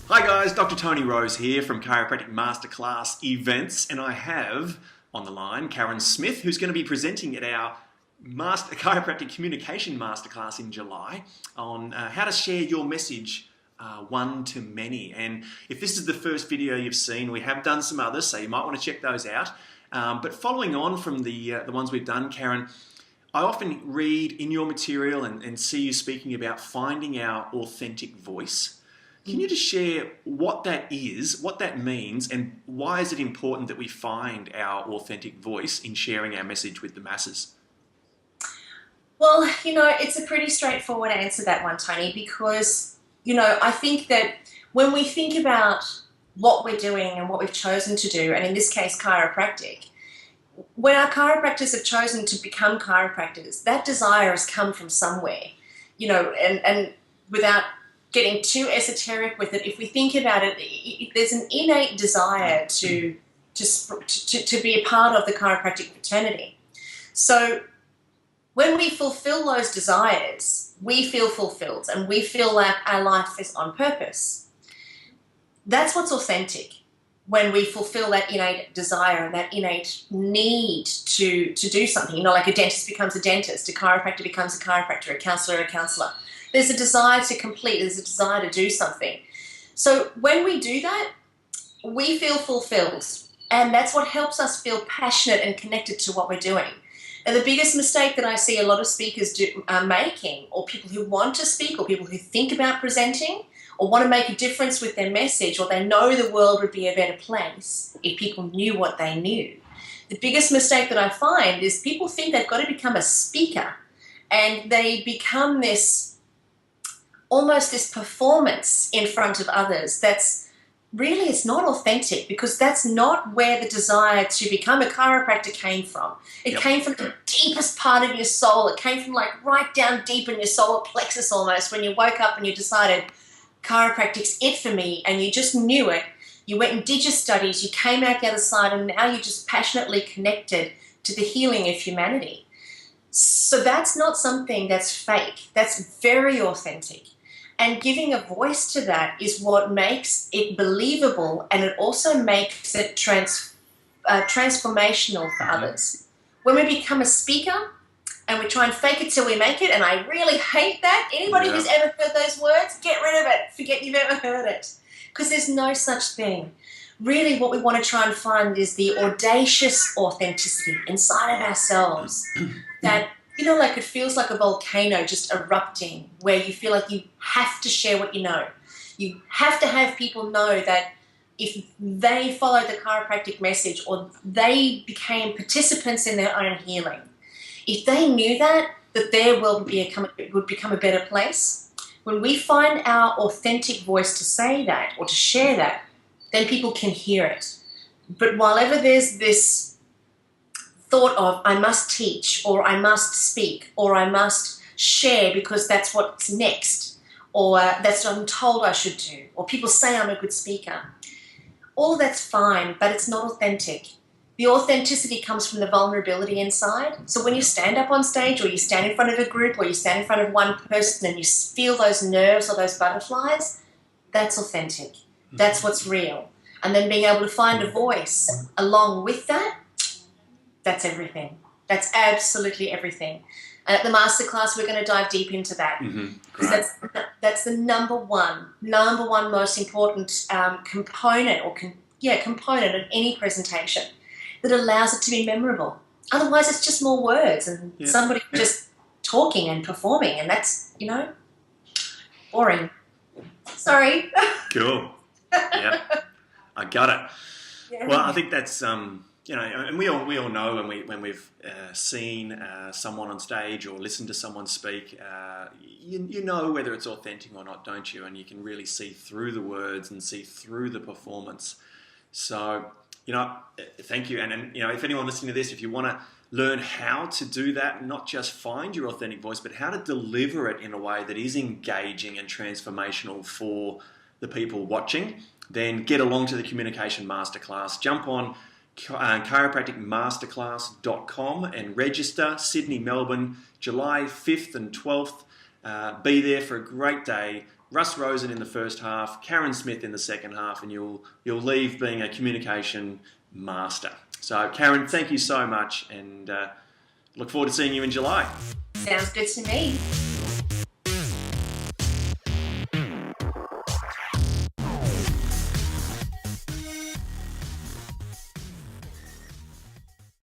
Hi guys, Dr. Tony Rose here from Chiropractic Masterclass events, and I have on the line Carren Smith, who's going to be presenting at our Chiropractic Communication Masterclass in July on how to share your message one to many. And if this is the first video you've seen, we have done some others, so you might want to check those out. But following on from the ones we've done, Carren, I often read in your material and see you speaking about finding our authentic voice. Can you just share what that is, what that means, and why is it important that we find our authentic voice in sharing our message with the masses? Well, it's a pretty straightforward answer, that one, Tony, because, I think that when we think about what we're doing and what we've chosen to do, and in this case, chiropractic, when our chiropractors have chosen to become chiropractors, that desire has come from somewhere, and without getting too esoteric with it, if we think about it, there's an innate desire to be a part of the chiropractic fraternity. So when we fulfill those desires, we feel fulfilled and we feel like our life is on purpose. That's what's authentic, when we fulfill that innate desire and that innate need to do something. Like a dentist becomes a dentist, a chiropractor becomes a chiropractor, a counsellor a counsellor. There's a desire to complete, there's a desire to do something. So when we do that, we feel fulfilled, and that's what helps us feel passionate and connected to what we're doing. And the biggest mistake that I see a lot of speakers are making, or people who want to speak, or people who think about presenting, or want to make a difference with their message, or they know the world would be a better place if people knew what they knew. The biggest mistake that I find is people think they've got to become a speaker, and they become almost this performance in front of others that's really, it's not authentic, because that's not where the desire to become a chiropractor came from. It came from the deepest part of your soul. It came from right down deep in your solar plexus almost, when you woke up and you decided chiropractic's it for me, and you just knew it. You went and did your studies, you came out the other side, and now you're just passionately connected to the healing of humanity. So that's not something that's fake. That's very authentic. And giving a voice to that is what makes it believable, and it also makes it transformational for others. When we become a speaker and we try and fake it till we make it, and I really hate that. Anybody who's ever heard those words, get rid of it. Forget you've ever heard it. Because there's no such thing. Really what we want to try and find is the audacious authenticity inside of ourselves that, it feels like a volcano just erupting, where you feel like you have to share what you know. You have to have people know that if they follow the chiropractic message, or they became participants in their own healing, if they knew that their world would become a better place. When we find our authentic voice to say that or to share that, then people can hear it. But while ever there's this thought of, I must teach, or I must speak, or I must share because that's what's next, or that's what I'm told I should do, or people say I'm a good speaker, all of that's fine, but it's not authentic. The authenticity comes from the vulnerability inside. So when you stand up on stage, or you stand in front of a group, or you stand in front of one person and you feel those nerves or those butterflies, that's authentic. That's what's real. And then being able to find a voice along with that, that's everything. That's absolutely everything. And at the masterclass, we're going to dive deep into that. Because that's the number one most important component component of any presentation that allows it to be memorable. Otherwise, it's just more words and somebody just talking and performing, and that's, boring. Sorry. Cool. Yeah, I got it. Yeah. Well, I think that's and we all know when we've seen someone on stage or listened to someone speak, you know whether it's authentic or not, don't you? And you can really see through the words and see through the performance. So, thank you. And if anyone listening to this, if you want to learn how to do that, not just find your authentic voice, but how to deliver it in a way that is engaging and transformational for the people watching, then get along to the Communication Masterclass. Jump on chiropracticmasterclass.com and register. Sydney, Melbourne, July 5th and 12th. Be there for a great day Russ Rosen in the first half, Carren Smith in the second half, and you'll leave being a communication master. So, Carren, thank you so much, and look forward to seeing you in July. Sounds good to me.